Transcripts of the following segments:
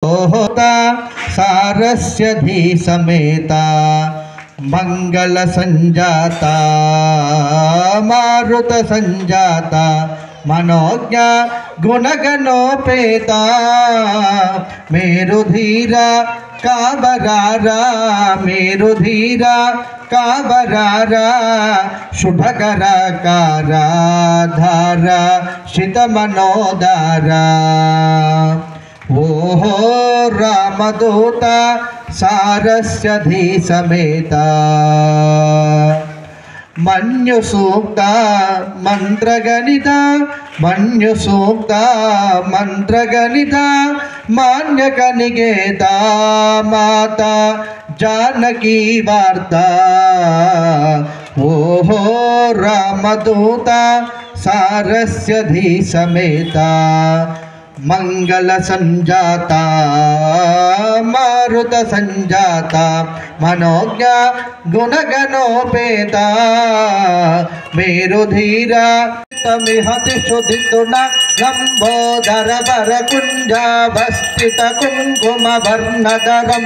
होता सारस्य धी समेता मंगल संजाता मारुत संजाता मनोज्ञ गुणगणोपेता मेरुधीरा काबरारा मेरुधीरा काबरारा शुभकरा कारा धारा शितमनोदारा ओहो रामदूता सारस्य धी समेता मन्युसूक्ता मंत्रगणिता मन्युसूक्ता मंत्रगणिता मान्यकनिकेता माता जानकी वार्ता ओहो रामदूता सारस्य धी समेता मंगल संजाता मारुत संजाता मनोज्ञ गुणगणोपेता मेरुधीरा तमिहति शुद्धितुना लंबोदर वर कुंजावस्थित कुंकुम वर्णधरम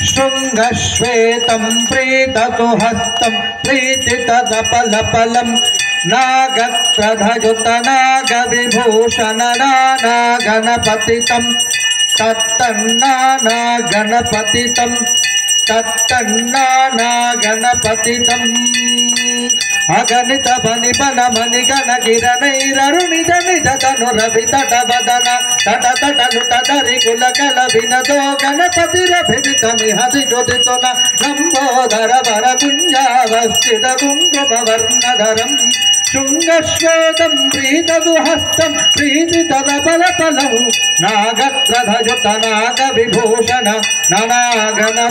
शृंगश्वेतं प्रीतसुहस्तं प्रीतितदपलपलम नागत्रधयुत नागविभूषण नाना गणपतितं तत्तन्नाना गणपतितं तत्तन्नाना गणपतितं अगणित बनि बन मणि गण गिरणैररुणि जनि जतनु रवि तट बदन तट तट लुट धरि कुल कल विनदो गणपतिरभिदितमिहति ज्योतितुन लंबोदर वर कुंजावस्थित कुंकुम वर्णधरं शृंगश्वेतं प्रीतसुहस्तं प्रीतितदपलपलं नागत्रधयुत नागविभूषण नानागण